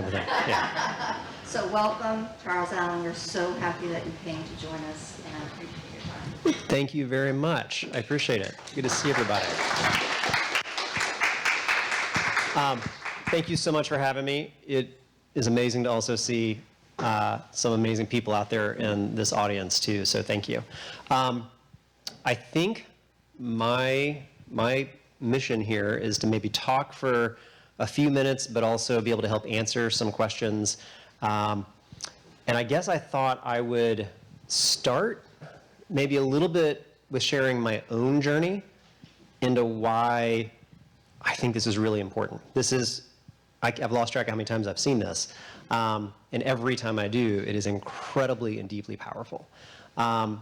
everything. Yeah. So welcome, Charles Allen. We're so happy that you came to join us, and I appreciate your time. Thank you very much. I appreciate it. Good to see everybody. Thank you so much for having me. It is amazing to also see some amazing people out there in this audience too, so thank you. I think my mission here is to maybe talk for a few minutes, but also be able to help answer some questions. And I guess I thought I would start maybe a little bit with sharing my own journey into why I think this is really important. This is, I've lost track of how many times I've seen this. And every time I do, it is incredibly and deeply powerful. And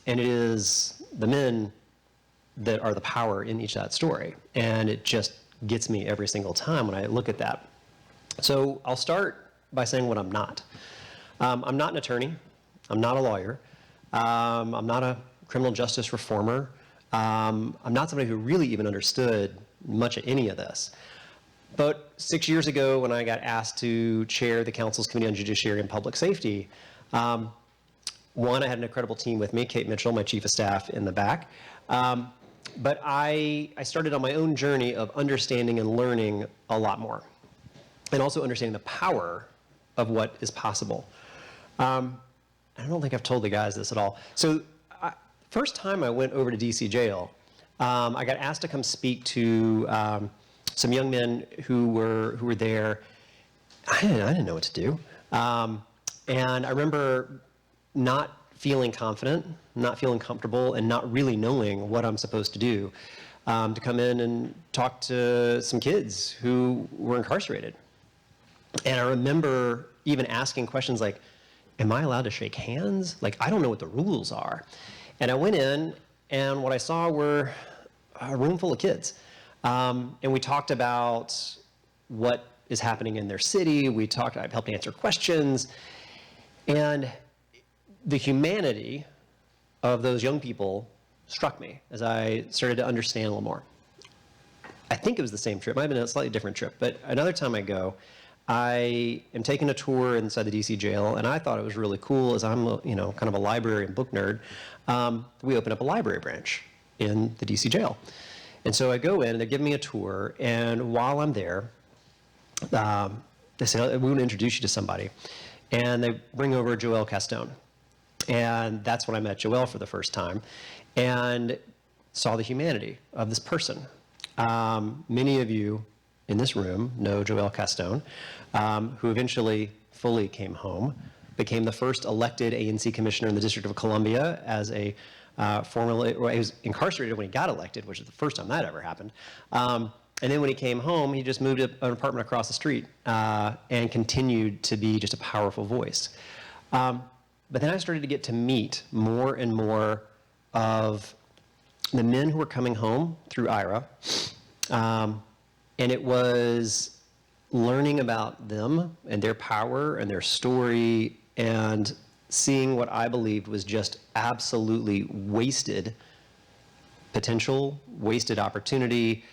it is the men that are the power in each of that story. And it just gets me every single time when I look at that. So I'll start by saying what I'm not. I'm not an attorney. I'm not a lawyer. I'm not a criminal justice reformer. I'm not somebody who really even understood much of any of this. But 6 years ago, when I got asked to chair the Council's Committee on Judiciary and Public Safety, one, I had an incredible team with me, Kate Mitchell, my chief of staff in the back. But I started on my own journey of understanding and learning a lot more, and also understanding the power of what is possible. I don't think I've told the guys this at all. So first time I went over to DC jail, I got asked to come speak to some young men who were there. I didn't know what to do. And I remember not feeling confident, not feeling comfortable, and not really knowing what I'm supposed to do, to come in and talk to some kids who were incarcerated. And I remember even asking questions like, am I allowed to shake hands? Like, I don't know what the rules are. And I went in, and what I saw were a room full of kids. And we talked about what is happening in their city. I helped answer questions. And the humanity of those young people struck me as I started to understand a little more. I think it was the same trip. It might have been a slightly different trip. But another time I go, I am taking a tour inside the DC jail, and I thought it was really cool, as I'm kind of a library and book nerd. We opened up a library branch in the DC jail. And so I go in, and they're giving me a tour, and while I'm there, they say, we want to introduce you to somebody. And they bring over Joelle Castone. And that's when I met Joelle for the first time, and saw the humanity of this person. Many of you in this room know Joelle Castone, who eventually fully came home, became the first elected ANC commissioner in the District of Columbia as a he was incarcerated when he got elected, which is the first time that ever happened. And then when he came home, he just moved to an apartment across the street and continued to be just a powerful voice. But then I started to get to meet more and more of the men who were coming home through IRA. And it was learning about them and their power and their story, and seeing what I believed was just absolutely wasted potential, wasted opportunity,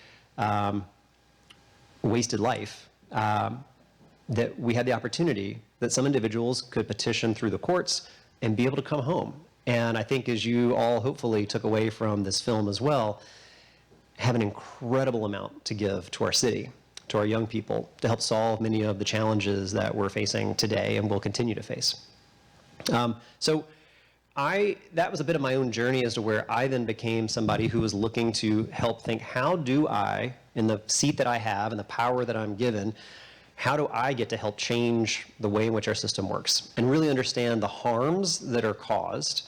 wasted life, that we had the opportunity that some individuals could petition through the courts and be able to come home. And I think, as you all hopefully took away from this film as well, have an incredible amount to give to our city, to our young people, to help solve many of the challenges that we're facing today and will continue to face. So that was a bit of my own journey as to where I then became somebody who was looking to help think, how do I, in the seat that I have and the power that I'm given, how do I get to help change the way in which our system works and really understand the harms that are caused,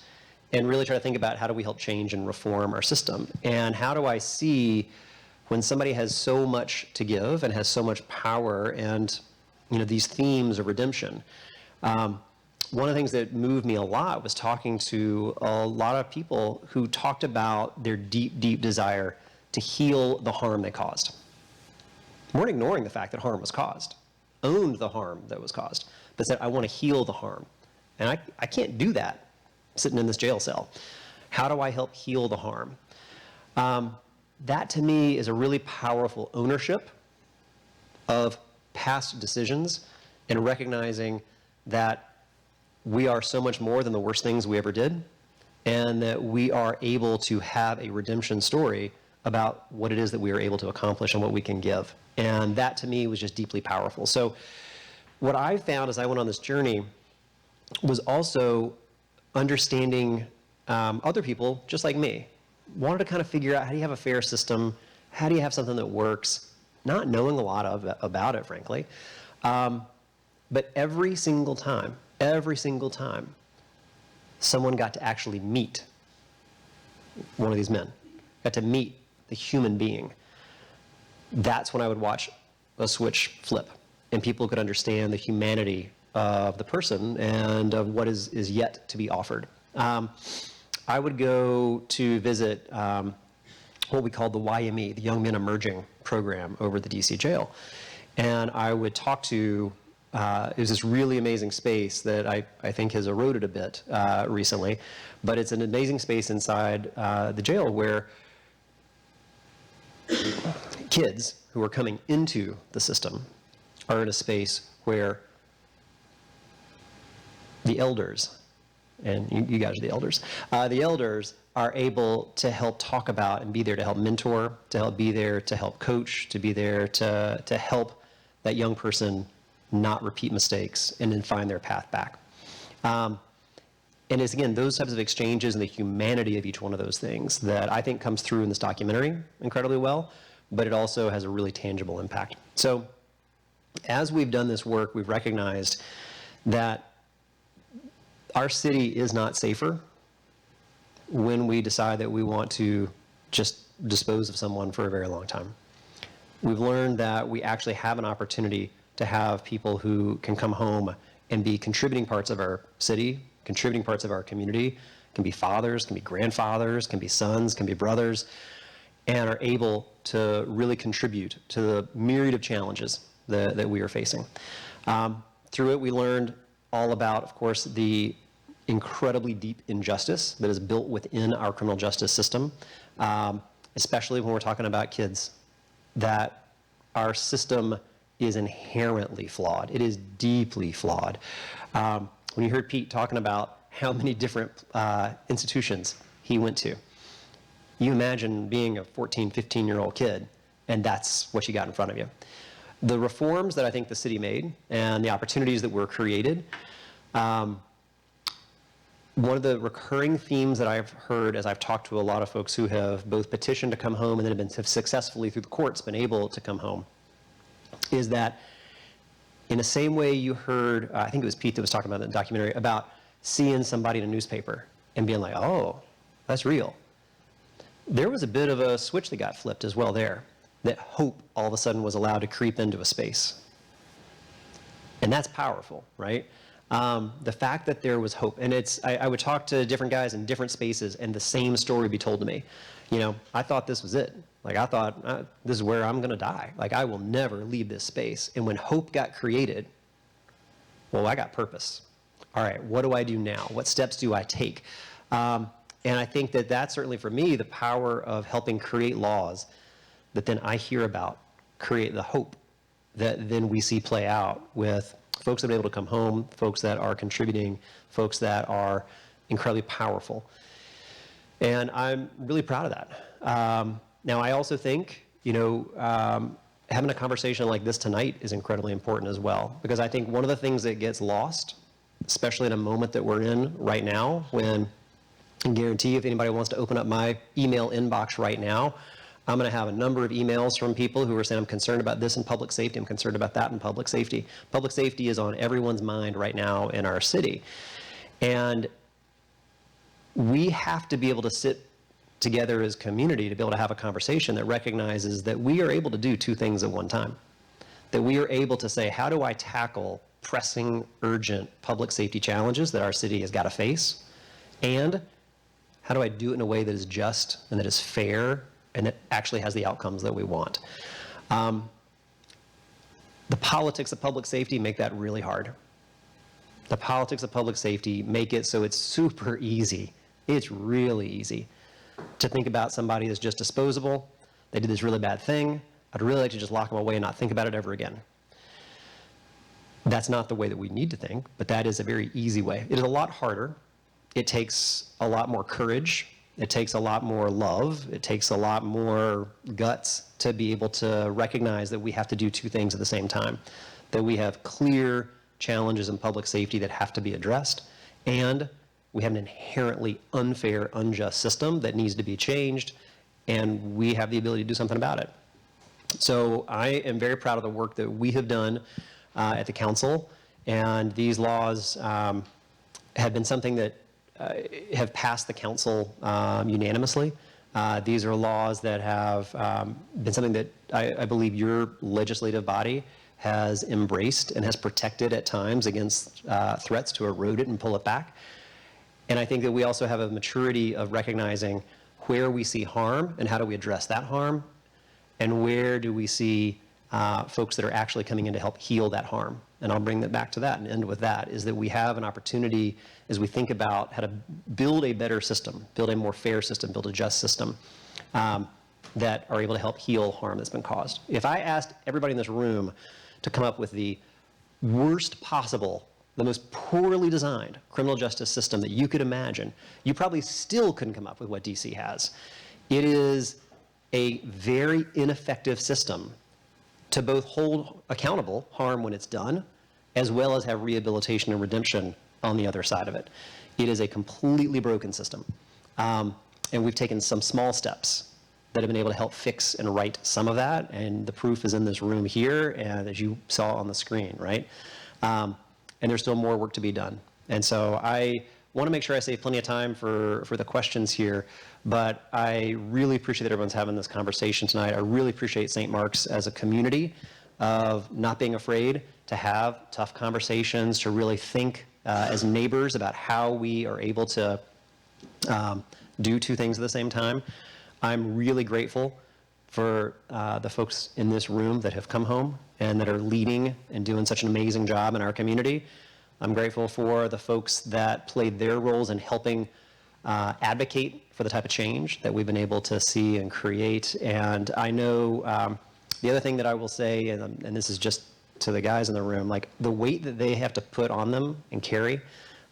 and really try to think about how do we help change and reform our system, and how do I see when somebody has so much to give and has so much power, and these themes of redemption. One of the things that moved me a lot was talking to a lot of people who talked about their deep, deep desire to heal the harm they caused. Weren't ignoring the fact that harm was caused, owned the harm that was caused, but said, I want to heal the harm. And I can't do that sitting in this jail cell. How do I help heal the harm? That to me is a really powerful ownership of past decisions and recognizing that we are so much more than the worst things we ever did, and that we are able to have a redemption story about what it is that we are able to accomplish and what we can give. And that to me was just deeply powerful. So what I found as I went on this journey was also understanding other people just like me. Wanted to kind of figure out, how do you have a fair system? How do you have something that works? Not knowing a lot about it, frankly. But every single time, someone got to actually meet one of these men, got to meet the human being. That's when I would watch a switch flip, and people could understand the humanity of the person and of what is yet to be offered. I would go to visit what we called the YME, the Young Men Emerging program over at the DC jail. And I would talk to, it was this really amazing space that I think has eroded a bit recently, but it's an amazing space inside the jail where kids who are coming into the system are in a space where the elders, and you guys are the elders are able to help talk about and be there to help mentor, to help be there to help coach, to be there to help that young person not repeat mistakes and then find their path back. And it's, again, those types of exchanges and the humanity of each one of those things that I think comes through in this documentary incredibly well, but it also has a really tangible impact. So as we've done this work, we've recognized that our city is not safer when we decide that we want to just dispose of someone for a very long time. We've learned that we actually have an opportunity to have people who can come home and be contributing parts of our city, contributing parts of our community, can be fathers, can be grandfathers, can be sons, can be brothers, and are able to really contribute to the myriad of challenges that we are facing. Through it, we learned all about, of course, the incredibly deep injustice that is built within our criminal justice system, especially when we're talking about kids, that our system is inherently flawed. It is deeply flawed. When you heard Pete talking about how many different institutions he went to, you imagine being a 14, 15-year-old kid, and that's what you got in front of you. The reforms that I think the city made and the opportunities that were created, one of the recurring themes that I've heard as I've talked to a lot of folks who have both petitioned to come home and then have successfully through the courts been able to come home, is that in the same way you heard, I think it was Pete that was talking about in the documentary, about seeing somebody in a newspaper and being like, oh, that's real. There was a bit of a switch that got flipped as well there, that hope all of a sudden was allowed to creep into a space. And that's powerful, right? The fact that there was hope, and I would talk to different guys in different spaces and the same story would be told to me. You know, I thought this was it. Like, I thought, this is where I'm gonna die. Like, I will never leave this space. And when hope got created, well, I got purpose. All right, what do I do now? What steps do I take? And I think that that's certainly for me the power of helping create laws that then I hear about, create the hope that then we see play out with folks that are able to come home, folks that are contributing, folks that are incredibly powerful. And I'm really proud of that. Now, I also think, having a conversation like this tonight is incredibly important as well, because I think one of the things that gets lost, especially in a moment that we're in right now, when I can guarantee if anybody wants to open up my email inbox right now, I'm going to have a number of emails from people who are saying, I'm concerned about this in public safety, I'm concerned about that in public safety. Public safety is on everyone's mind right now in our city. And we have to be able to sit together as a community to be able to have a conversation that recognizes that we are able to do two things at one time. That we are able to say, how do I tackle pressing, urgent public safety challenges that our city has got to face? And how do I do it in a way that is just and that is fair and that actually has the outcomes that we want? The politics of public safety make that really hard. The politics of public safety make it so it's super easy. It's really easy to think about somebody as just disposable. They did this really bad thing. I'd really like to just lock them away and not think about it ever again. That's not the way that we need to think, but that is a very easy way. It is a lot harder. It takes a lot more courage. It takes a lot more love. It takes a lot more guts to be able to recognize that we have to do two things at the same time, that we have clear challenges in public safety that have to be addressed, and we have an inherently unfair, unjust system that needs to be changed, and we have the ability to do something about it. So I am very proud of the work that we have done at the council, and these laws have been something that have passed the council unanimously. These are laws that have been something that I believe your legislative body has embraced and has protected at times against threats to erode it and pull it back. And I think that we also have a maturity of recognizing where we see harm and how do we address that harm, and where do we see folks that are actually coming in to help heal that harm. And I'll bring that back to that and end with that, is that we have an opportunity as we think about how to build a better system, build a more fair system, build a just system that are able to help heal harm that's been caused. If I asked everybody in this room to come up with the worst possible, the most poorly designed criminal justice system that you could imagine, you probably still couldn't come up with what DC has. It is a very ineffective system to both hold accountable harm when it's done, as well as have rehabilitation and redemption on the other side of it. It is a completely broken system. And we've taken some small steps that have been able to help fix and right some of that, and the proof is in this room here, and as you saw on the screen, right? And there's still more work to be done. And so I want to make sure I save plenty of time for the questions here, but I really appreciate that everyone's having this conversation tonight. I really appreciate St. Mark's as a community of not being afraid to have tough conversations, to really think as neighbors about how we are able to do two things at the same time. I'm really grateful for the folks in this room that have come home and that are leading and doing such an amazing job in our community. I'm grateful for the folks that played their roles in helping advocate for the type of change that we've been able to see and create. And I know the other thing that I will say, and this is just to the guys in the room, like the weight that they have to put on them and carry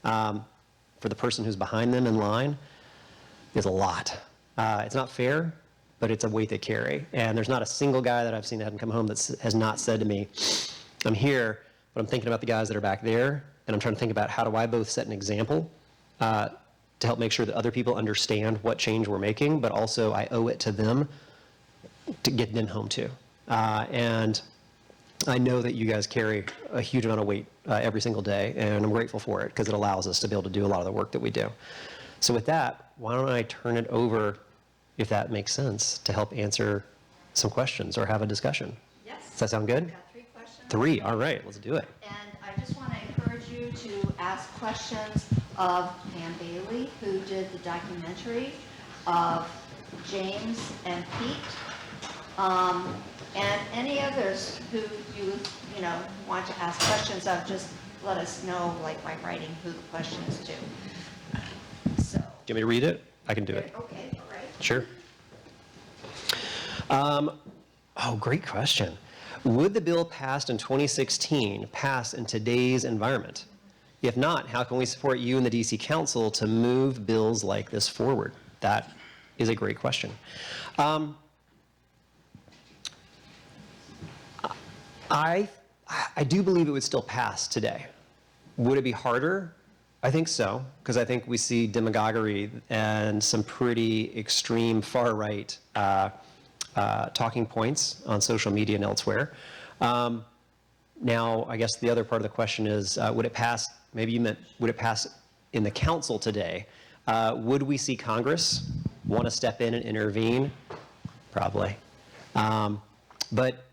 for the person who's behind them in line is a lot. It's not fair, but it's a weight they carry. And there's not a single guy that I've seen that hasn't come home that has not said to me, I'm here, but I'm thinking about the guys that are back there, and I'm trying to think about how do I both set an example to help make sure that other people understand what change we're making, but also I owe it to them to get them home too. And I know that you guys carry a huge amount of weight every single day, and I'm grateful for it because it allows us to be able to do a lot of the work that we do. So with that, why don't I turn it over, if that makes sense, to help answer some questions or have a discussion. Yes. Does that sound good? We've got 3 questions. 3, all right, let's do it. And I just want to encourage you to ask questions of Pam Bailey, who did the documentary, of James and Pete, and any others who you want to ask questions of. Just let us know, like by writing, who the question is to. So. Do you want me to read it? I can do it. Okay, all right. Sure. Oh, great question. Would the bill passed in 2016 pass in today's environment? If not, how can we support you and the DC Council to move bills like this forward? That is a great question. I do believe it would still pass today. Would it be harder? I think so, because I think we see demagoguery and some pretty extreme far-right talking points on social media and elsewhere. Now, I guess the other part of the question is, would it pass, maybe you meant, would it pass in the council today? Would we see Congress want to step in and intervene? Probably. But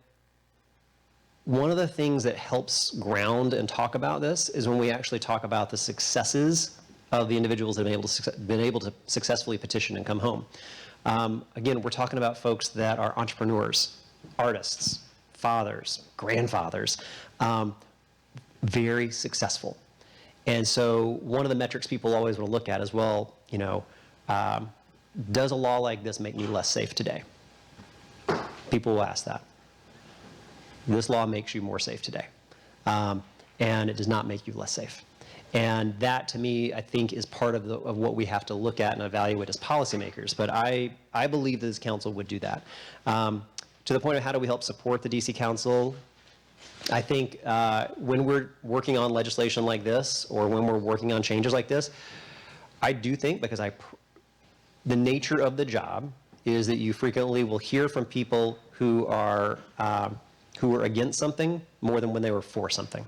one of the things that helps ground and talk about this is when we actually talk about the successes of the individuals that have been able to successfully petition and come home. Again, we're talking about folks that are entrepreneurs, artists, fathers, grandfathers, very successful. And so one of the metrics people always want to look at is, well, does a law like this make me less safe today? People will ask that. This law makes you more safe today. and it does not make you less safe. And that, to me, I think is part of what we have to look at and evaluate as policymakers. But I believe that this council would do that. To the point of how do we help support the DC Council, I think when we're working on legislation like this, or when we're working on changes like this, I do think, because the nature of the job is that you frequently will hear from people who are against something more than when they were for something.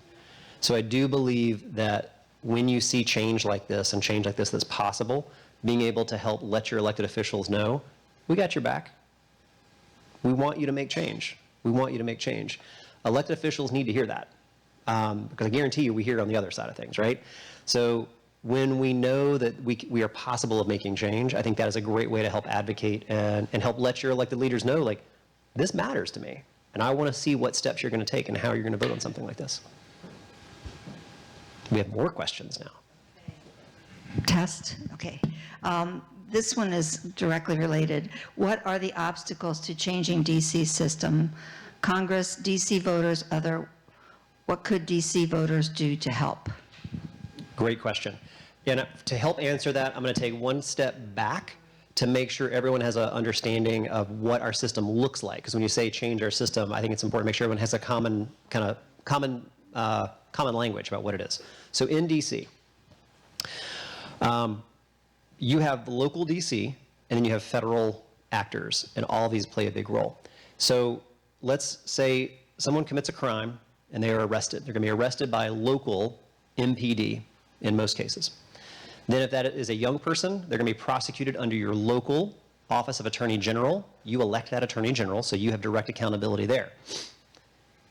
So I do believe that when you see change like this and change like this that's possible, being able to help let your elected officials know, we got your back. We want you to make change. We want you to make change. Elected officials need to hear that, because I guarantee you we hear it on the other side of things, right? So when we know that we are possible of making change, I think that is a great way to help advocate and help let your elected leaders know, like, this matters to me, and I want to see what steps you're going to take and how you're going to vote on something like this. We have more questions now. Test, okay. This one is directly related. What are the obstacles to changing DC system? Congress, DC voters, what could DC voters do to help? Great question. And to help answer that, I'm going to take one step back to make sure everyone has an understanding of what our system looks like. Because when you say change our system, I think it's important to make sure everyone has a common language about what it is. So in DC, you have local DC, and then you have federal actors, and all of these play a big role. So let's say someone commits a crime and they are arrested. They're going to be arrested by a local MPD in most cases. Then if that is a young person, they're going to be prosecuted under your local Office of Attorney General. You elect that Attorney General, so you have direct accountability there.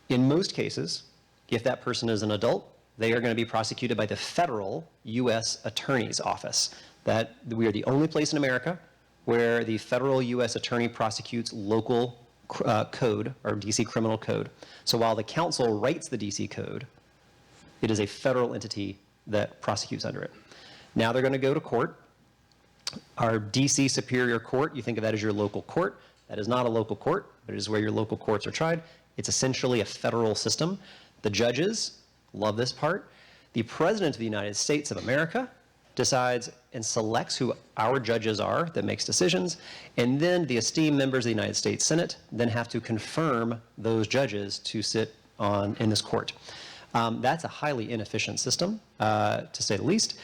In most cases, if that person is an adult, they are going to be prosecuted by the federal U.S. Attorney's Office. That we are the only place in America where the federal U.S. Attorney prosecutes local code, or DC criminal code. So while the council writes the DC code, it is a federal entity that prosecutes under it. Now they're going to go to court. Our DC Superior Court, you think of that as your local court. That is not a local court, but it is where your local courts are tried. It's essentially a federal system. The judges, love this part, the President of the United States of America decides and selects who our judges are that makes decisions, and then the esteemed members of the United States Senate then have to confirm those judges to sit in this court. That's a highly inefficient system, to say the least.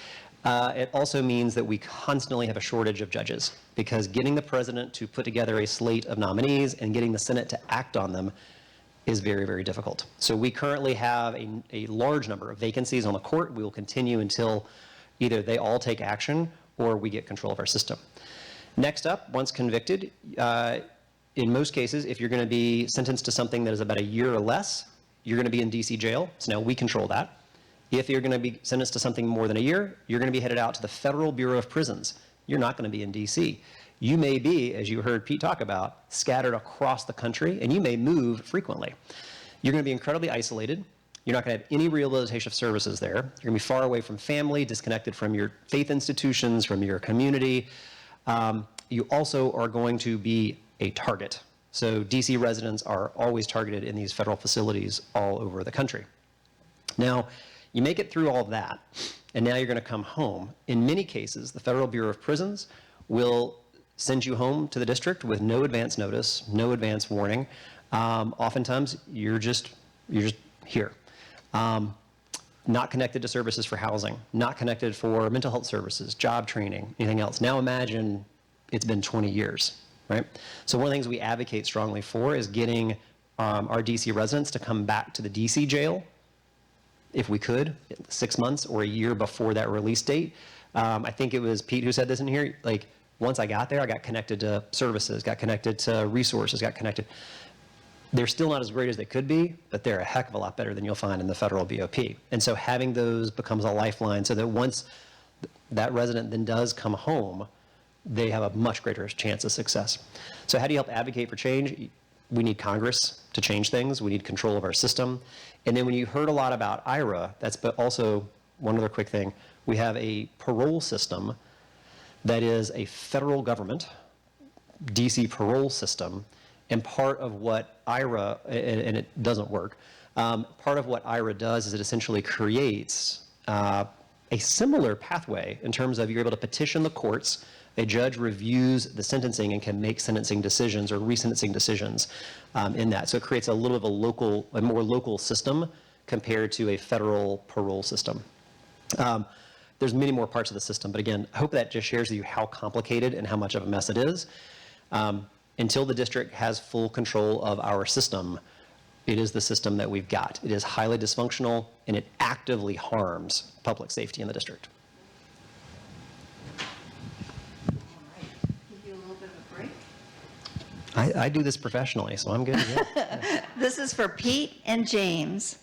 It also means that we constantly have a shortage of judges, because getting the president to put together a slate of nominees and getting the Senate to act on them is very, very difficult. So we currently have a large number of vacancies on the court. We will continue until either they all take action or we get control of our system. Next up, once convicted, in most cases, if you're going to be sentenced to something that is about a year or less, you're going to be in DC jail. So now we control that. If you're going to be sentenced to something more than a year, you're going to be headed out to the Federal Bureau of Prisons. You're not going to be in DC. You may be, as you heard Pete talk about, scattered across the country, and you may move frequently. You're going to be incredibly isolated. You're not going to have any rehabilitation services there. You're going to be far away from family, disconnected from your faith institutions, from your community. You also are going to be a target. So DC residents are always targeted in these federal facilities all over the country. Now, you make it through all of that, and now you're going to come home. In many cases, the Federal Bureau of Prisons will send you home to the district with no advance notice, no advance warning. Oftentimes, you're just here. Not connected to services for housing, not connected for mental health services, job training, anything else. Now imagine it's been 20 years, right? So one of the things we advocate strongly for is getting our DC residents to come back to the DC jail, if we could, 6 months or a year before that release date. I think it was Pete who said this in here, like, once I got there, I got connected to services, got connected to resources, got connected. They're still not as great as they could be, but they're a heck of a lot better than you'll find in the federal BOP. And so having those becomes a lifeline, so that once that resident then does come home, they have a much greater chance of success. So how do you help advocate for change? We need Congress to change things. We need control of our system. And then when you heard a lot about IRA, that's but also one other quick thing. We have a parole system that is a federal government, DC parole system, and part of what IRA, and it doesn't work, Part of what IRA does is it essentially creates a similar pathway in terms of you're able to petition the courts. A judge reviews the sentencing and can make sentencing decisions or resentencing decisions in that. So it creates a little bit of a more local system compared to a federal parole system. There's many more parts of the system, but again, I hope that just shares with you how complicated and how much of a mess it is. Until the district has full control of our system, it is the system that we've got. It is highly dysfunctional, and it actively harms public safety in the district. Give you a little bit of a break. I do this professionally, so I'm good to go. This is for Pete and James.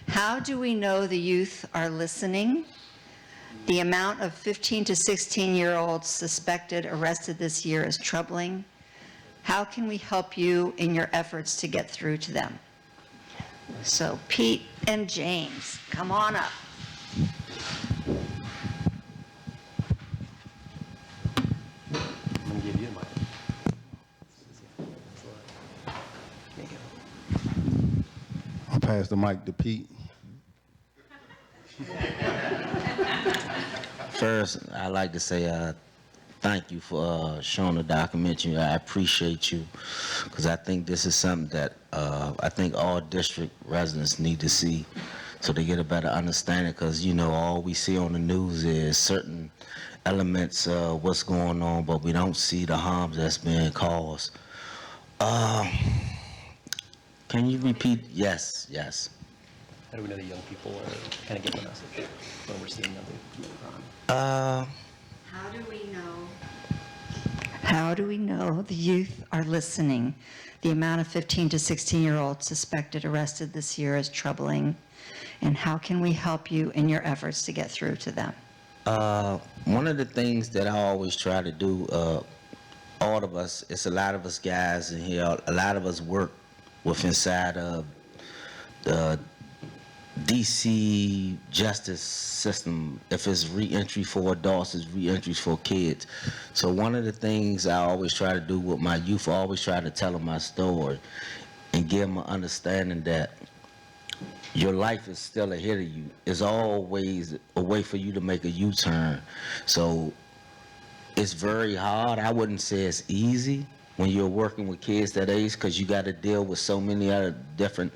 How do we know the youth are listening? The amount of 15 to 16-year-olds suspected arrested this year is troubling. How can we help you in your efforts to get through to them? So Pete and James, come on up. I'm going to give you the mic. There you go. I'll pass the mic to Pete. First, I'd like to say thank you for showing the documentary. I appreciate you because I think this is something that I think all district residents need to see so they get a better understanding because, you know, all we see on the news is certain elements of what's going on, but we don't see the harms that's being caused. Can you repeat? Yes. How do we know the young people are kind of getting the message when we're seeing them commit crime? How do we know? How do we know the youth are listening? The amount of 15 to 16-year-olds suspected arrested this year is troubling. And how can we help you in your efforts to get through to them? One of the things that I always try to do, all of us, it's a lot of us guys in here, a lot of us work with inside of the DC justice system. If it's reentry for adults, it's reentry for kids. So one of the things I always try to do with my youth, I always try to tell them my story and give them an understanding that your life is still ahead of you. It's always a way for you to make a U-turn. So it's very hard. I wouldn't say it's easy when you're working with kids that age because you got to deal with so many other different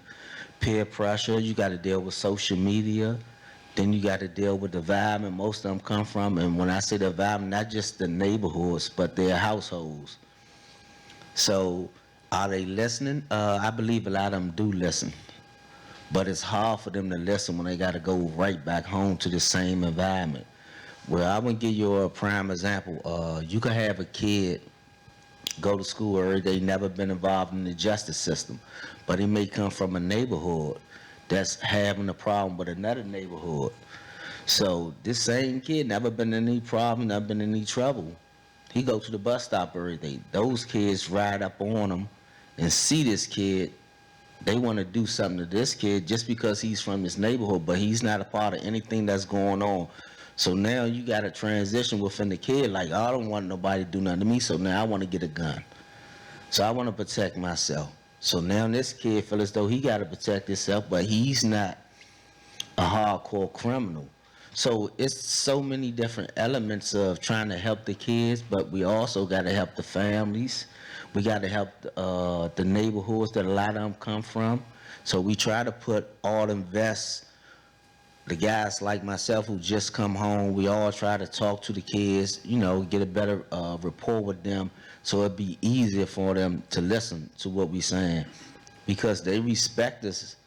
peer pressure. You got to deal with social media. Then you got to deal with the environment most of them come from. And when I say the environment, not just the neighborhoods, but their households. So are they listening? I believe a lot of them do listen. But it's hard for them to listen when they got to go right back home to the same environment. Well, I would give you a prime example. You could have a kid go to school every day, never been involved in the justice system, but he may come from a neighborhood that's having a problem with another neighborhood. So this same kid never been in any problem, never been in any trouble. He go to the bus stop every day. Those kids ride up on him and see this kid. They want to do something to this kid just because he's from this neighborhood, but he's not a part of anything that's going on. So now you got a transition within the kid, like, I don't want nobody to do nothing to me, so now I want to get a gun. So I want to protect myself. So now this kid feel as though he got to protect himself, but he's not a hardcore criminal. So it's so many different elements of trying to help the kids, but we also got to help the families. We got to help the neighborhoods that a lot of them come from. So we try to put all invest, the guys like myself who just come home, we all try to talk to the kids, you know, get a better rapport with them so it'd be easier for them to listen to what we're saying because they respect us,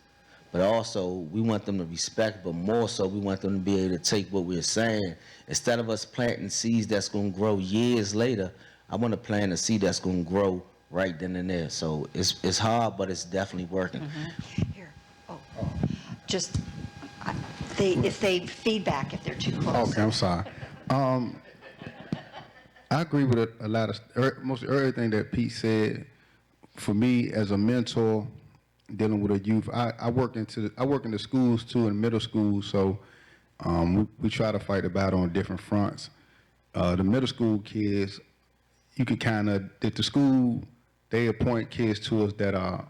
but also we want them to respect, but more so we want them to be able to take what we're saying. Instead of us planting seeds that's going to grow years later, I want to plant a seed that's going to grow right then and there. So it's hard, but it's definitely working. Mm-hmm. Here. Just, if they feedback if they're too close. Okay, I'm sorry. I agree with a lot of, most everything that Pete said. For me, as a mentor, dealing with a youth, I work in the schools too, in middle school, so we try to fight the battle on different fronts. The middle school kids, you could kind of, at the school, they appoint kids to us that are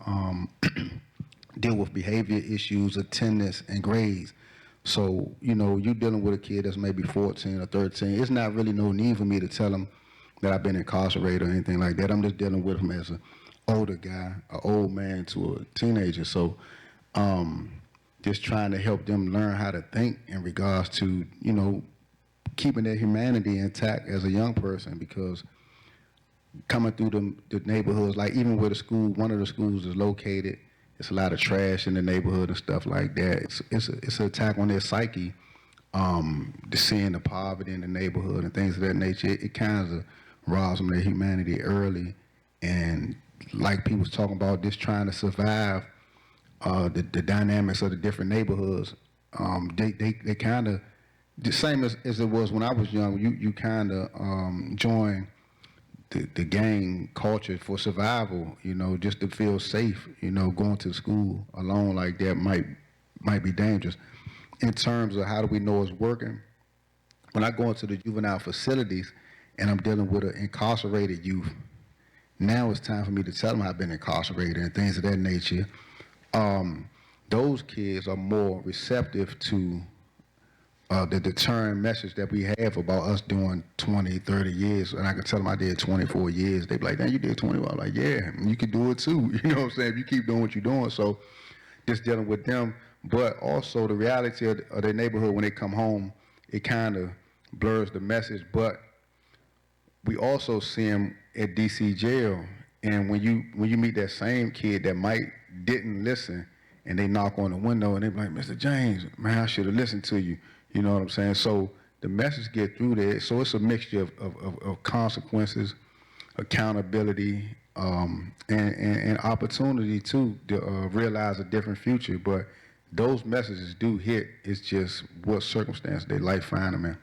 deal with behavior issues, attendance, and grades. So, you know, you dealing with a kid that's maybe 14 or 13. It's not really no need for me to tell them that I've been incarcerated or anything like that. I'm just dealing with them as an older guy, an old man to a teenager. So, just trying to help them learn how to think in regards to, you know, keeping their humanity intact as a young person, because coming through the neighborhoods, like even where the school, one of the schools is located, it's a lot of trash in the neighborhood and stuff like that. It's an attack on their psyche, seeing the poverty in the neighborhood and things of that nature. It kind of robs them of their humanity early. And like people was talking about, just trying to survive the dynamics of the different neighborhoods. They kind of, the same as it was when I was young, you kind of join the gang culture for survival, you know, just to feel safe. You know, going to school alone like that might be dangerous. In terms of how do we know it's working, when I go into the juvenile facilities and I'm dealing with an incarcerated youth, now it's time for me to tell them I've been incarcerated and things of that nature. Those kids are more receptive to the deterrent message that we have about us doing 20, 30 years. And I can tell them I did 24 years. They be like, "Damn, you did 21." I'm like, "Yeah, you can do it too." You know what I'm saying? If you keep doing what you're doing. So just dealing with them. But also the reality of their neighborhood when they come home, it kind of blurs the message. But we also see them at DC jail. And when you meet that same kid that didn't listen, and they knock on the window and they be like, "Mr. James, man, I should have listened to you." You know what I'm saying? So the message get through there. So it's a mixture of consequences, accountability, and opportunity too to realize a different future. But those messages do hit. It's just what circumstance their life find them in.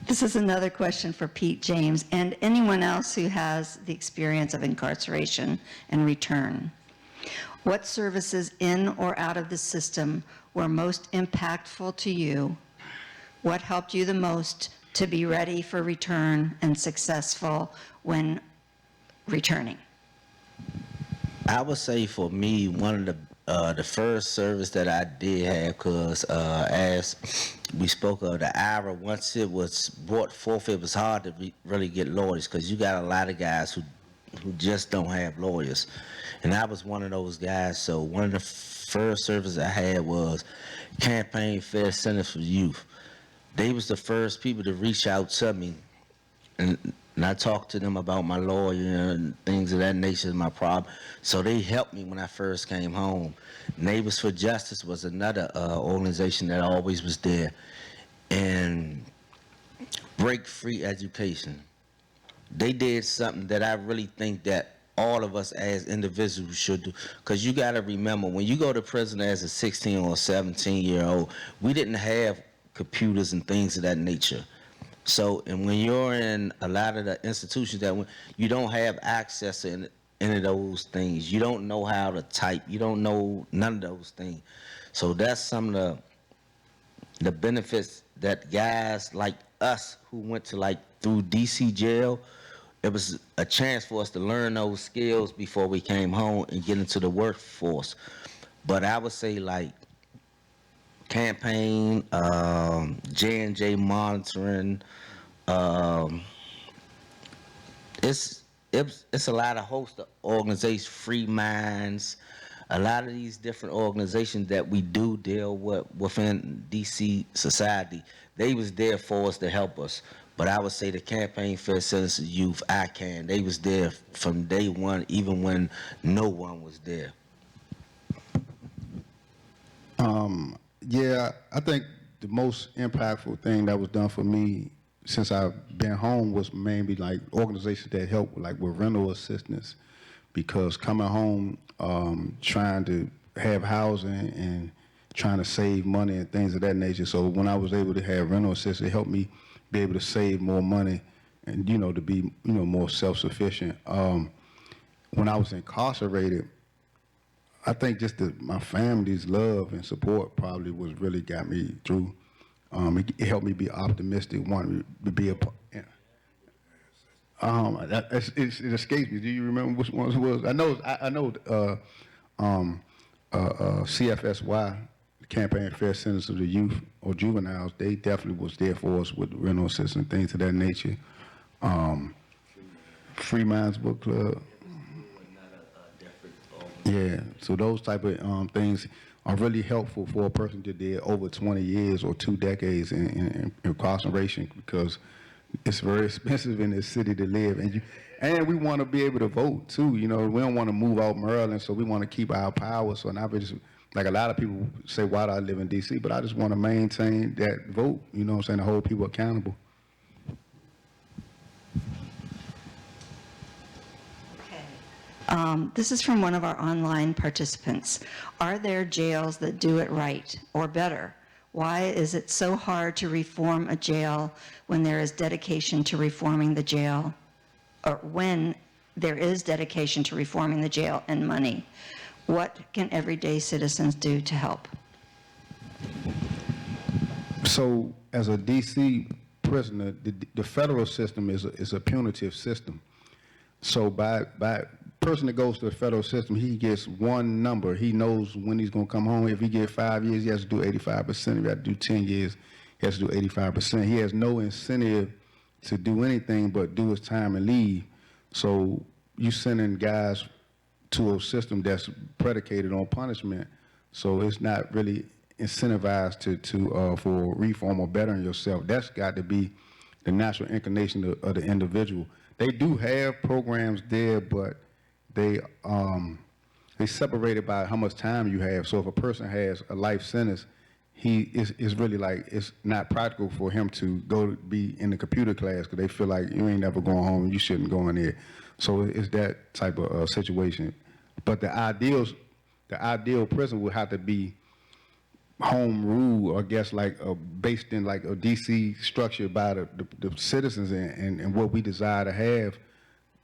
This is another question for Pete, James, and anyone else who has the experience of incarceration and return. What services in or out of the system were most impactful to you? What helped you the most to be ready for return and successful when returning? I would say for me, one of the first service that I did have, because as we spoke of the IRA, once it was brought forth, it was hard to really get lawyers, because you got a lot of guys who just don't have lawyers. And I was one of those guys. So one of the first services I had was Campaign Fair Center for Youth. They was the first people to reach out to me, and I talked to them about my lawyer and things of that nature, my problem. So they helped me when I first came home. Neighbors for Justice was another organization that always was there. And Break Free Education. They did something that I really think that all of us as individuals should do. Because you got to remember, when you go to prison as a 16 or 17-year-old, we didn't have computers and things of that nature. So, and when you're in a lot of the institutions that you don't have access to any of those things, you don't know how to type, you don't know none of those things. So that's some of the benefits that guys like us who went to through DC jail, it was a chance for us to learn those skills before we came home and get into the workforce. But I would say campaign, J&J monitoring, it's a lot of host of organizations, Free Minds, a lot of these different organizations that we do deal with within DC society. They was there for us to help us. But I would say the Campaign for Citizens Youth, they was there from day one, even when no one was there. Yeah, I think the most impactful thing that was done for me since I've been home was mainly organizations that help with rental assistance, because coming home, trying to have housing and trying to save money and things of that nature. So when I was able to have rental assistance, it helped me be able to save more money and, to be, more self-sufficient. When I was incarcerated, I think just my family's love and support probably was really got me through. It helped me be optimistic, want to be It escapes me. Do you remember which ones it was? I know. CFSY, Campaign Fair Sentence of the Youth or Juveniles. They definitely was there for us with rental assistance, things of that nature. Free Minds Book Club. Yeah, so those type of things are really helpful for a person that did over 20 years or 2 decades in incarceration, because it's very expensive in this city to live, and we want to be able to vote too. You know, we don't want to move out Maryland, so we want to keep our power. So now we just, like a lot of people say, why do I live in D.C.? But I just want to maintain that vote. You know what I'm saying? To hold people accountable. This is from one of our online participants. Are there jails that do it right or better? Why is it so hard to reform a jail when there is dedication to reforming the jail, or when there is dedication to reforming the jail and money? What can everyday citizens do to help? So as a D.C. prisoner, the federal system is a punitive system. So by person that goes to the federal system, he gets one number. He knows when he's going to come home. If he get 5 years, he has to do 85%. If he has to do 10 years, he has to do 85%. He has no incentive to do anything but do his time and leave. So you sending guys to a system that's predicated on punishment. So it's not really incentivized for reform or bettering yourself. That's got to be the natural inclination of the individual. They do have programs there, but they separated by how much time you have. So if a person has a life sentence, it's really like it's not practical for him to go be in the computer class, because they feel like you ain't never going home, you shouldn't go in there. So it's that type of situation. But the ideal prison would have to be home rule, I guess, like based in like a DC structure by the citizens and what we desire to have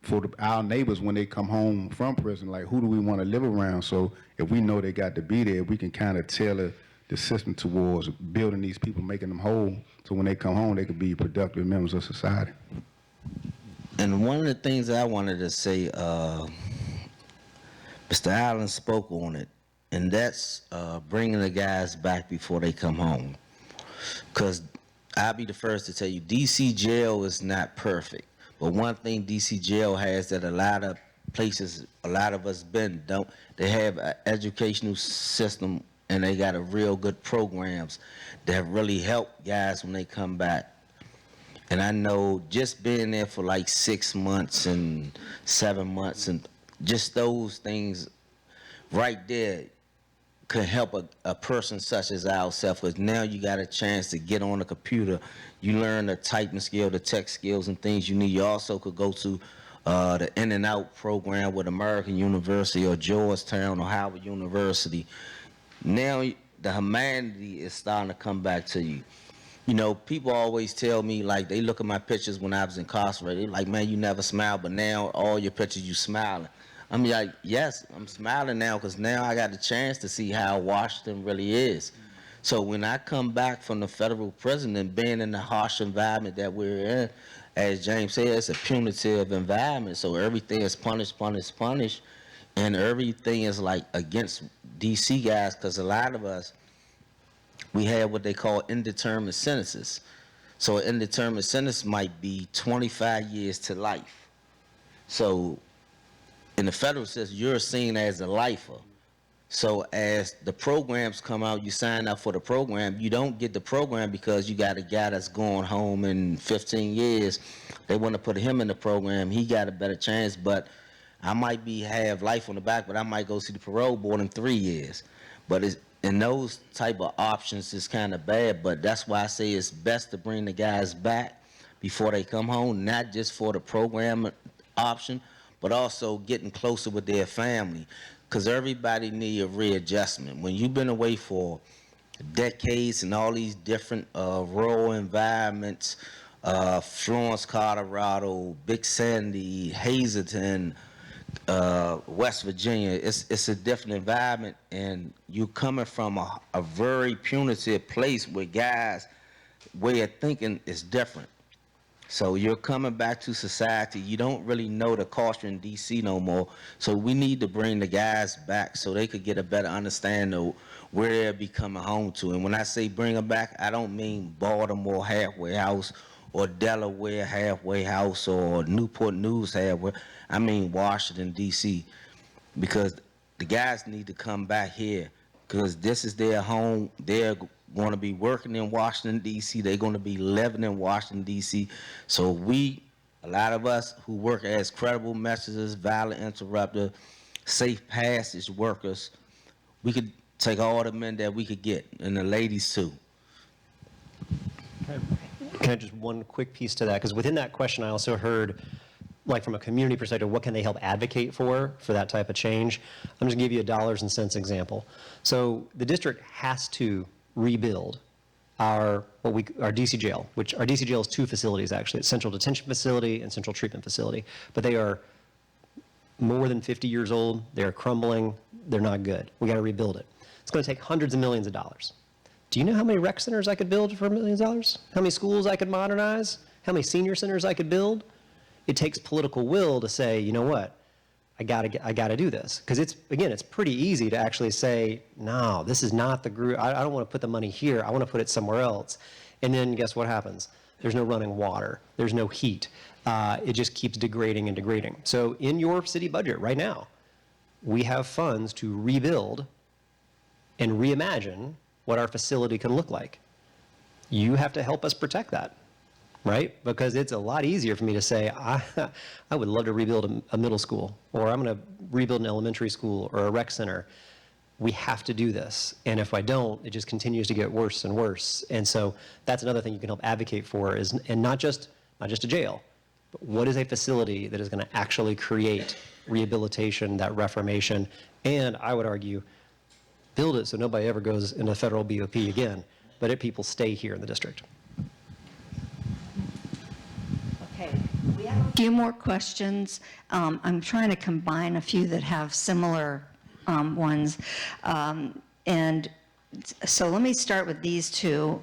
for our neighbors when they come home from prison. Like, who do we want to live around? So if we know they got to be there, we can kind of tailor the system towards building these people, making them whole, so when they come home, they could be productive members of society. And one of the things I wanted to say, Mr. Allen spoke on it, and that's bringing the guys back before they come home. Because I'll be the first to tell you, DC jail is not perfect. But one thing DC jail has that a lot of places, a lot of us been, don't, they have an educational system, and they got a real good programs that really help guys when they come back. And I know just being there for like 6 months and 7 months, and just those things right there could help a person such as ourselves, because now you got a chance to get on the computer. You learn the typing skill, the tech skills and things you need. You also could go to the In and Out program with American University or Georgetown or Howard University. Now the humanity is starting to come back to you. You know, people always tell me, like, they look at my pictures when I was incarcerated, they're like, man, you never smiled, but now all your pictures you smiling. I'm like, yes, I'm smiling now, because now I got the chance to see how Washington really is. So when I come back from the federal prison and being in the harsh environment that we're in, as James said, it's a punitive environment. So everything is punished, punished, punished. And everything is like against DC guys, because a lot of us, we have what they call indeterminate sentences. So an indeterminate sentence might be 25 years to life. So in the federal system, you're seen as a lifer. So as the programs come out, you sign up for the program. You don't get the program because you got a guy that's going home in 15 years. They want to put him in the program. He got a better chance, but I might have life on the back, but I might go see the parole board in 3 years. But in those type of options, it's kind of bad. But that's why I say it's best to bring the guys back before they come home, not just for the program option, but also getting closer with their family, because everybody need a readjustment. When you've been away for decades in all these different rural environments, Florence, Colorado, Big Sandy, Hazleton, West Virginia, it's a different environment, and you coming from a very punitive place where guys' way of thinking is different. So you're coming back to society. You don't really know the culture in DC no more. So we need to bring the guys back so they could get a better understanding of where they'll be coming home to. And when I say bring them back, I don't mean Baltimore halfway house or Delaware halfway house or Newport News halfway. I mean Washington, DC, because the guys need to come back here because this is their home. They're going to be working in Washington, D.C. They're going to be living in Washington, D.C. So we, a lot of us who work as credible messengers, violent interrupter, safe passage workers, we could take all the men that we could get, and the ladies too. Can I just one quick piece to that? Because within that question, I also heard, like from a community perspective, what can they help advocate for that type of change? I'm just going to give you a dollars and cents example. So the district has to rebuild our DC jail, which our DC jail is 2 facilities actually. It's Central Detention Facility and Central Treatment Facility. But they are more than 50 years old. They're crumbling. They're not good. We got to rebuild it. It's going to take hundreds of millions of dollars. Do you know how many rec centers I could build for millions of dollars? How many schools I could modernize? How many senior centers I could build? It takes political will to say, you know what, I gotta do this. Because it's pretty easy to actually say, no, this is not the group, I don't want to put the money here, I want to put it somewhere else. And then guess what happens? There's no running water, there's no heat. It just keeps degrading and degrading. So in your city budget right now, we have funds to rebuild and reimagine what our facility can look like. You have to help us protect that. Right? Because it's a lot easier for me to say, I would love to rebuild a middle school, or I'm going to rebuild an elementary school or a rec center. We have to do this. And if I don't, it just continues to get worse and worse. And so that's another thing you can help advocate for is, and not just a jail, but what is a facility that is going to actually create rehabilitation, that reformation, and I would argue, build it so nobody ever goes into federal BOP again, but if people stay here in the district. Okay, we have a few more questions. I'm trying to combine a few that have similar ones. And so let me start with these two.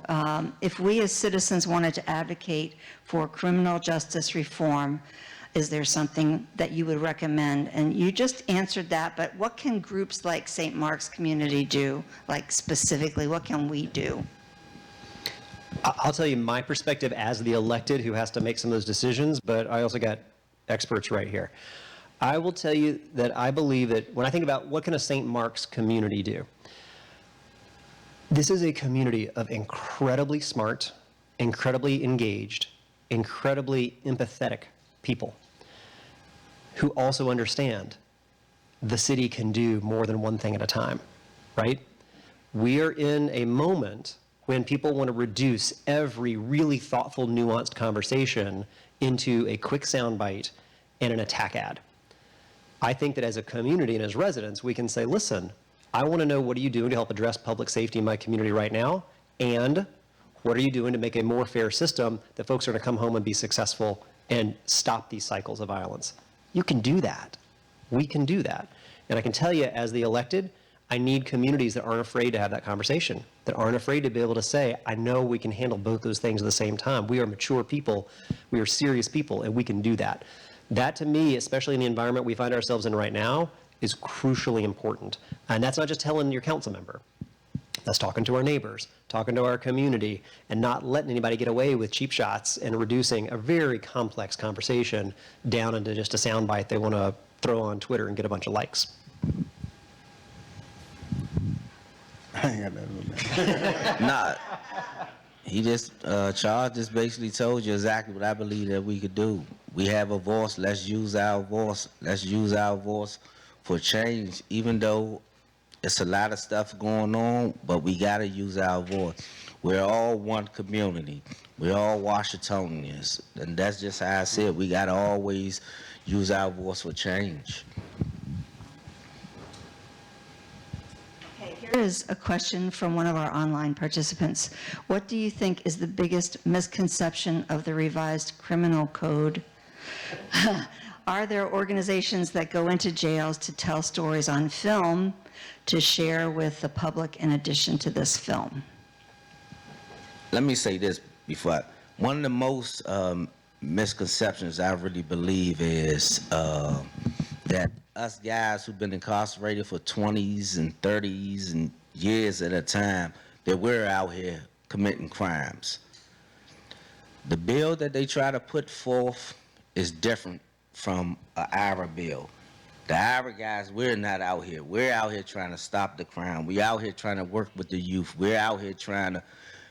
If we as citizens wanted to advocate for criminal justice reform, is there something that you would recommend? And you just answered that, but what can groups like St. Mark's Community do? Like specifically, what can we do? I'll tell you my perspective as the elected who has to make some of those decisions, but I also got experts right here. I will tell you that I believe that when I think about what can a St. Mark's community do, this is a community of incredibly smart, incredibly engaged, incredibly empathetic people who also understand the city can do more than one thing at a time, right? We are in a moment when people want to reduce every really thoughtful, nuanced conversation into a quick soundbite and an attack ad. I think that as a community and as residents, we can say, listen, I want to know what are you doing to help address public safety in my community right now, and what are you doing to make a more fair system that folks are going to come home and be successful and stop these cycles of violence. You can do that. We can do that. And I can tell you, as the elected, I need communities that aren't afraid to have that conversation, that aren't afraid to be able to say, I know we can handle both those things at the same time. We are mature people, we are serious people, and we can do that. That to me, especially in the environment we find ourselves in right now, is crucially important. And that's not just telling your council member. That's talking to our neighbors, talking to our community, and not letting anybody get away with cheap shots and reducing a very complex conversation down into just a soundbite they want to throw on Twitter and get a bunch of likes. I ain't got nothing on that. Nah, he just, Charles just basically told you exactly what I believe that we could do. We have a voice, let's use our voice. Let's use our voice for change, even though it's a lot of stuff going on, but we gotta use our voice. We're all one community. We're all Washingtonians, and that's just how I see it. We gotta always use our voice for change. Here is a question from one of our online participants. What do you think is the biggest misconception of the revised criminal code? Are there organizations that go into jails to tell stories on film to share with the public in addition to this film? Let me say this before. One of the most misconceptions I really believe is that us guys who've been incarcerated for 20s and 30s and years at a time, that we're out here committing crimes. The bill that they try to put forth is different from an IRA bill. The IRA guys, we're not out here. We're out here trying to stop the crime. We're out here trying to work with the youth. We're out here trying to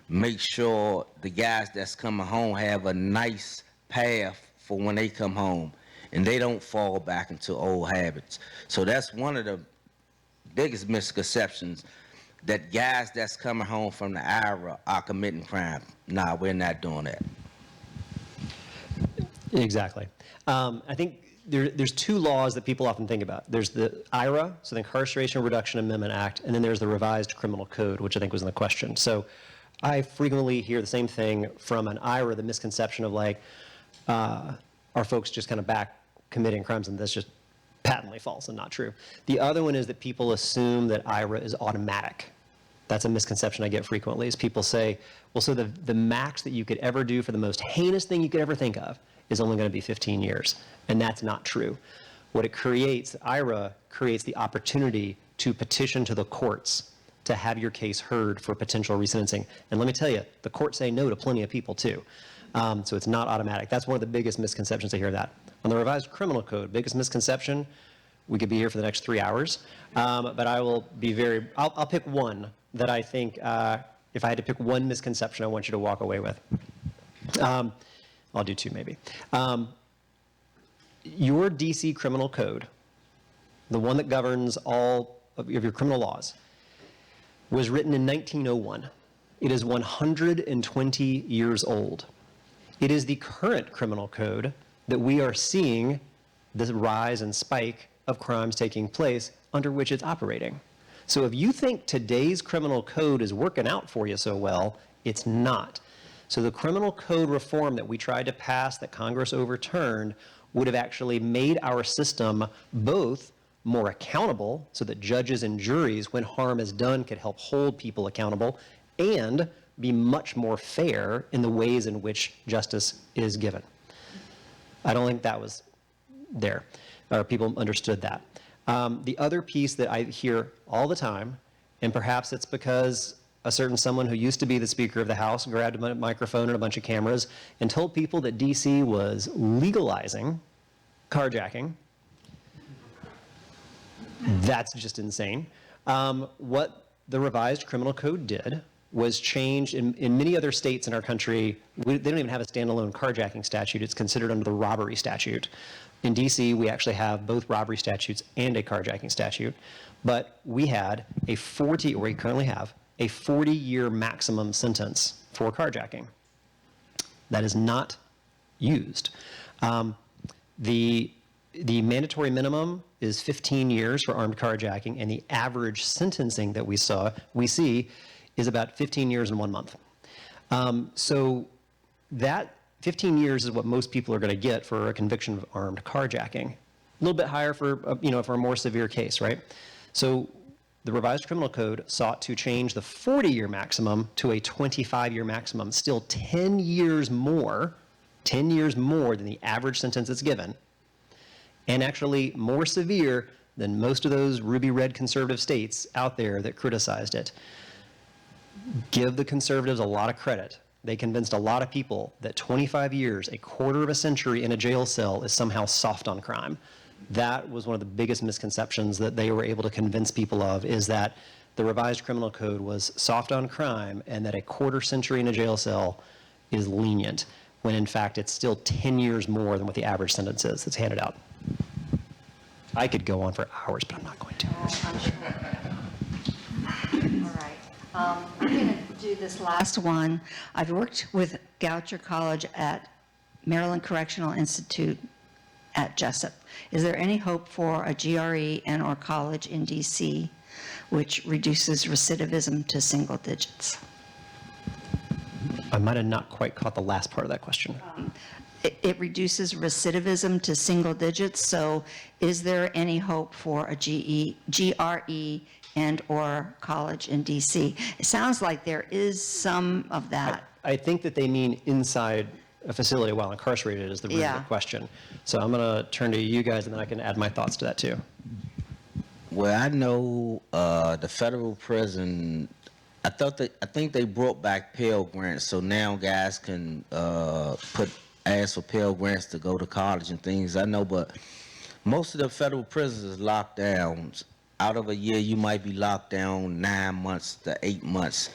make sure the guys that's coming home have a nice path for when they come home and they don't fall back into old habits. So that's one of the biggest misconceptions, that guys that's coming home from the IRA are committing crime. Nah, we're not doing that. Exactly. I think there's two laws that people often think about. There's the IRA, so the Incarceration Reduction Amendment Act, and then there's the Revised Criminal Code, which I think was in the question. So I frequently hear the same thing from an IRA, the misconception of like, are folks just kind of back committing crimes, and that's just patently false and not true. The other one is that people assume that IRA is automatic. That's a misconception I get frequently, is people say, well, so the max that you could ever do for the most heinous thing you could ever think of is only going to be 15 years. And that's not true. What it creates, IRA creates the opportunity to petition to the courts to have your case heard for potential resentencing. And let me tell you, the courts say no to plenty of people too. So it's not automatic. That's one of the biggest misconceptions I hear that. On the Revised Criminal Code, biggest misconception, we could be here for the next 3 hours, but I will be I'll pick one that I think, if I had to pick one misconception I want you to walk away with. I'll do two maybe. Your DC criminal code, the one that governs all of your criminal laws, was written in 1901. It is 120 years old. It is the current criminal code that we are seeing the rise and spike of crimes taking place under which it's operating. So if you think today's criminal code is working out for you so well, it's not. So the criminal code reform that we tried to pass that Congress overturned would have actually made our system both more accountable, so that judges and juries, when harm is done, could help hold people accountable, and be much more fair in the ways in which justice is given. I don't think that was there, or people understood that. The other piece that I hear all the time, and perhaps it's because a certain someone who used to be the Speaker of the House grabbed a microphone and a bunch of cameras and told people that DC was legalizing carjacking. That's just insane. What the Revised Criminal Code did was change in many other states in our country. They don't even have a standalone carjacking statute. It's considered under the robbery statute. In DC, we actually have both robbery statutes and a carjacking statute. But we had we currently have a 40-year maximum sentence for carjacking. That is not used. The mandatory minimum is 15 years for armed carjacking, and the average sentencing that we see is about 15 years and 1 month. So that 15 years is what most people are going to get for a conviction of armed carjacking. A little bit higher for for a more severe case, right? So the Revised Criminal Code sought to change the 40-year maximum to a 25-year maximum, still 10 years more than the average sentence that's given, and actually more severe than most of those ruby red conservative states out there that criticized it. Give the conservatives a lot of credit. They convinced a lot of people that 25 years, a quarter of a century in a jail cell, is somehow soft on crime. That was one of the biggest misconceptions that they were able to convince people of, is that the Revised Criminal Code was soft on crime and that a quarter century in a jail cell is lenient, when in fact it's still 10 years more than what the average sentence is that's handed out. I could go on for hours, but I'm not going to. Oh, I'm sure. All right. I'm going to do this last one. I've worked with Goucher College at Maryland Correctional Institute at Jessup. Is there any hope for a GRE and/or college in DC which reduces recidivism to single digits? I might have not quite caught the last part of that question. It reduces recidivism to single digits, so is there any hope for a GRE and/or college in DC? It sounds like there is some of that. I think that they mean inside a facility while incarcerated is the root of Yeah. the question. So I'm going to turn to you guys, and then I can add my thoughts to that too. Well, I know the federal prison. I think they brought back Pell Grants, so now guys can ask for Pell Grants to go to college and things. I know, but most of the federal prisons is locked down. Out of a year, you might be locked down 9 months to 8 months,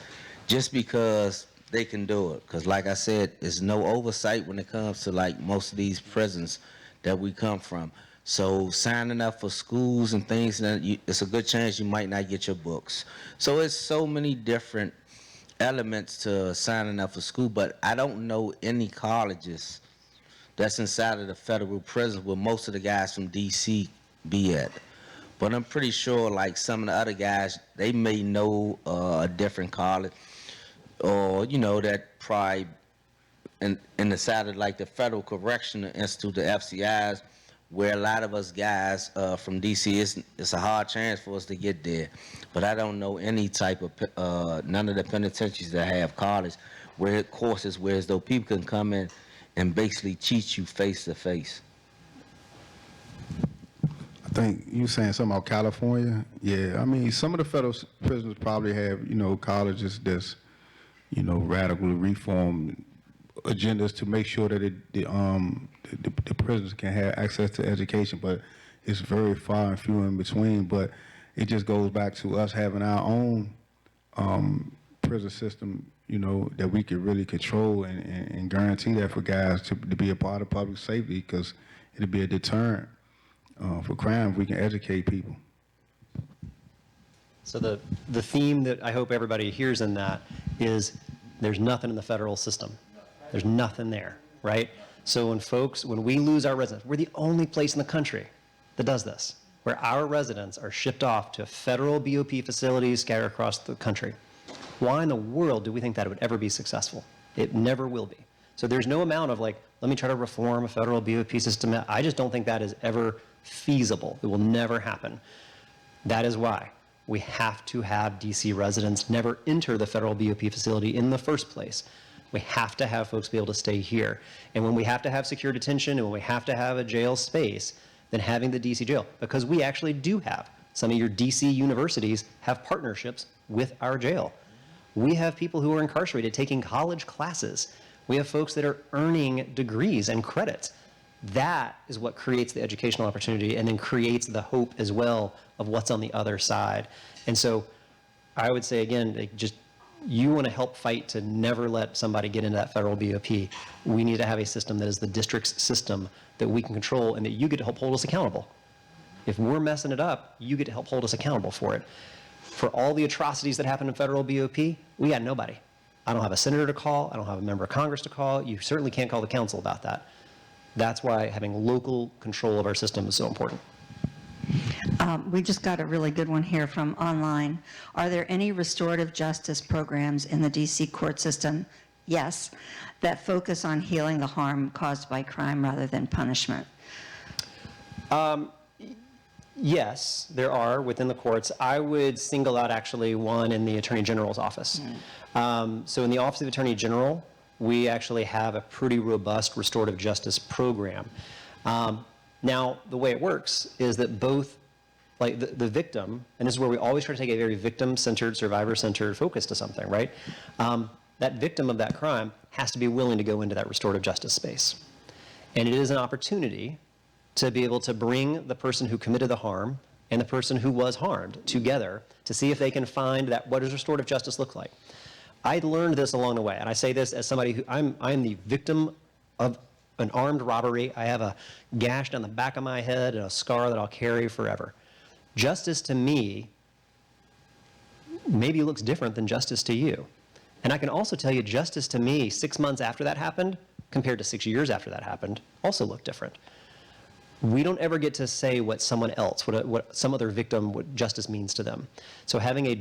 just because they can do it. Because, like I said, there's no oversight when it comes to like most of these prisons that we come from. So signing up for schools and things, it's a good chance you might not get your books. So it's so many different elements to signing up for school, but I don't know any colleges that's inside of the federal prison where most of the guys from D.C. be at. But I'm pretty sure like some of the other guys, they may know a different college, or, that probably in the side of like the Federal Correctional Institute, the FCIs, where a lot of us guys from DC, it's a hard chance for us to get there. But I don't know any type of, none of the penitentiaries that have college where courses where as though people can come in and basically teach you face to face. I think you saying something about California. Yeah, I mean, some of the federal prisons probably have, colleges that's, radically reform agendas to make sure that the prisoners can have access to education, but it's very far and few in between. But it just goes back to us having our own prison system, that we can really control and guarantee that for guys to be a part of public safety, because it'll be a deterrent for crime if we can educate people. So the theme that I hope everybody hears in that is there's nothing in the federal system. There's nothing there, right? So when we lose our residents, we're the only place in the country that does this, where our residents are shipped off to federal BOP facilities scattered across the country. Why in the world do we think that it would ever be successful? It never will be. So there's no amount of like, let me try to reform a federal BOP system. I just don't think that is ever feasible. It will never happen. That is why we have to have DC residents never enter the federal BOP facility in the first place. We have to have folks be able to stay here. And when we have to have secure detention and when we have to have a jail space, then having the DC jail, because we actually do have, some of your DC universities have partnerships with our jail. We have people who are incarcerated taking college classes. We have folks that are earning degrees and credits. That is what creates the educational opportunity and then creates the hope as well of what's on the other side. And so I would say, again, you want to help fight to never let somebody get into that federal BOP. We need to have a system that is the district's system that we can control and that you get to help hold us accountable. If we're messing it up, you get to help hold us accountable for it. For all the atrocities that happen in federal BOP, we got nobody. I don't have a senator to call. I don't have a member of Congress to call. You certainly can't call the council about that. That's why having local control of our system is so important. We just got a really good one here from online. Are there any restorative justice programs in the DC court system? Yes, that focus on healing the harm caused by crime rather than punishment. Yes, there are within the courts. I would single out actually one in the Attorney General's office. So in the Office of Attorney General, we actually have a pretty robust restorative justice program. Now, the way it works is that both, like the victim, and this is where we always try to take a very victim-centered, survivor-centered focus to something, right? That victim of that crime has to be willing to go into that restorative justice space. And it is an opportunity to be able to bring the person who committed the harm and the person who was harmed together to see if they can find that, what does restorative justice look like? I learned this along the way, and I say this as somebody who, I'm the victim of an armed robbery. I have a gash down the back of my head and a scar that I'll carry forever. Justice to me maybe looks different than justice to you. And I can also tell you justice to me 6 months after that happened compared to 6 years after that happened also looked different. We don't ever get to say what someone else, what some other victim, what justice means to them. So having a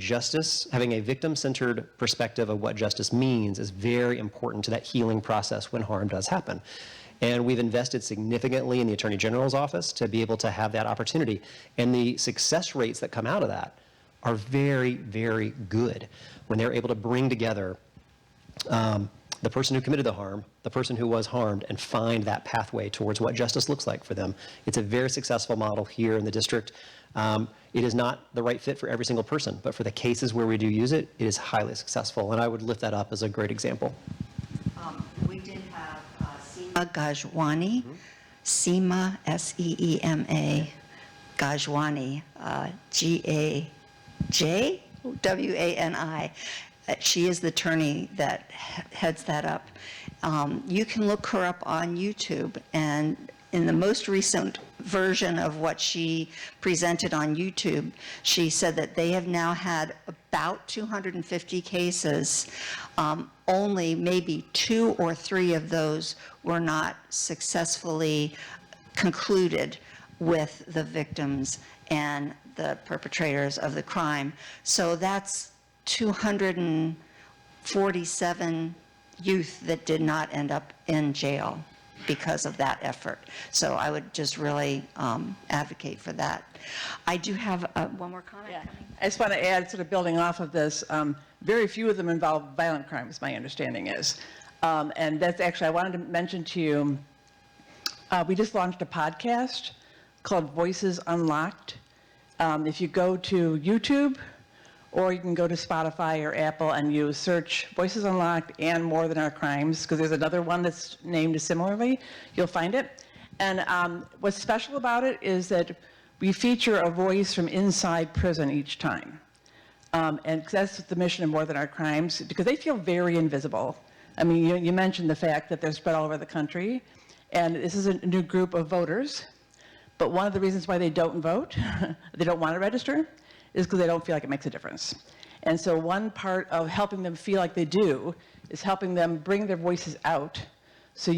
victim-centered perspective of what justice means is very important to that healing process when harm does happen. And we've invested significantly in the Attorney General's office to be able to have that opportunity. And the success rates that come out of that are very, very good when they're able to bring together the person who committed the harm, the person who was harmed, and find that pathway towards what justice looks like for them. It's a very successful model here in the district. It is not the right fit for every single person, but for the cases where we do use it, it is highly successful, and I would lift that up as a great example. We did have Seema Gajwani, Seema, S-E-E-M-A, Gajwani, G-A-J-W-A-N-I. She is the attorney that heads that up. You can look her up on YouTube, and in the most recent version of what she presented on YouTube, she said that they have now had about 250 cases. Only maybe 2 or 3 of those were not successfully concluded with the victims and the perpetrators of the crime. So that's 247 youth that did not end up in jail because of that effort. So I would just really advocate for that. I do have one more comment. Yeah. I just want to add, sort of building off of this, very few of them involve violent crimes, my understanding is. And that's actually, I wanted to mention to you, we just launched a podcast called Voices Unlocked. If you go to YouTube, or you can go to Spotify or Apple and you search Voices Unlocked and More Than Our Crimes, because there's another one that's named similarly, you'll find it. And what's special about it is that we feature a voice from inside prison each time. And that's the mission of More Than Our Crimes, because they feel very invisible. I mean, you mentioned the fact that they're spread all over the country, and this is a new group of voters. But one of the reasons why they don't vote, they don't want to register, is because they don't feel like it makes a difference. And so one part of helping them feel like they do is helping them bring their voices out so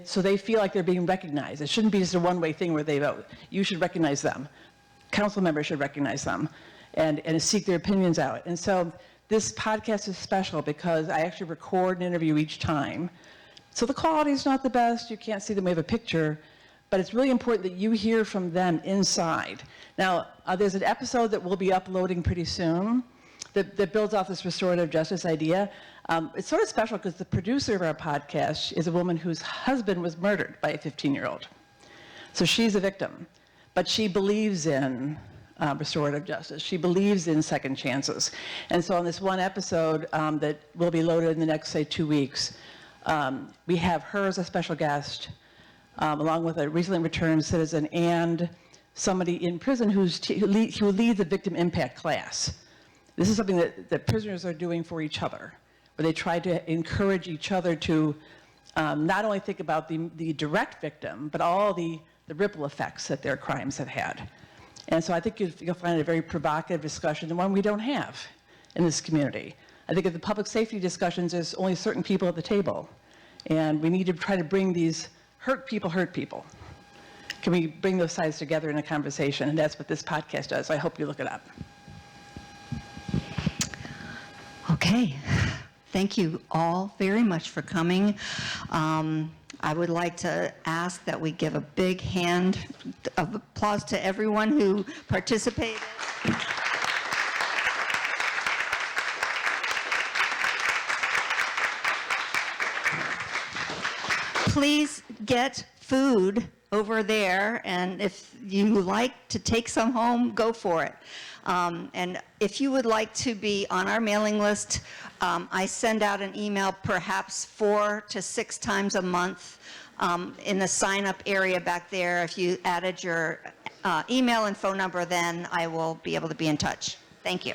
so they feel like they're being recognized. It shouldn't be just a one-way thing where they vote. You should recognize them. Council members should recognize them and seek their opinions out. And so this podcast is special because I actually record an interview each time. So the quality is not the best. You can't see them. We have a picture. But it's really important that you hear from them inside. Now, there's an episode that we'll be uploading pretty soon that builds off this restorative justice idea. It's sort of special because the producer of our podcast is a woman whose husband was murdered by a 15-year-old. So she's a victim, but she believes in restorative justice. She believes in second chances. And so on this one episode that will be loaded in the next, say, 2 weeks, we have her as a special guest, along with a recently returned citizen and somebody in prison who leads a victim impact class. This is something that prisoners are doing for each other, where they try to encourage each other to not only think about the direct victim, but all the ripple effects that their crimes have had. And so I think you'll find it a very provocative discussion, and one we don't have in this community. I think in the public safety discussions, there's only certain people at the table, and we need to try to bring these hurt people. Can we bring those sides together in a conversation? And that's what this podcast does. I hope you look it up. Okay. Thank you all very much for coming. I would like to ask that we give a big hand of applause to everyone who participated. Please get food over there, and if you like to take some home, go for it. And if you would like to be on our mailing list, I send out an email perhaps 4 to 6 times a month in the sign-up area back there. If you added your email and phone number, then I will be able to be in touch. Thank you.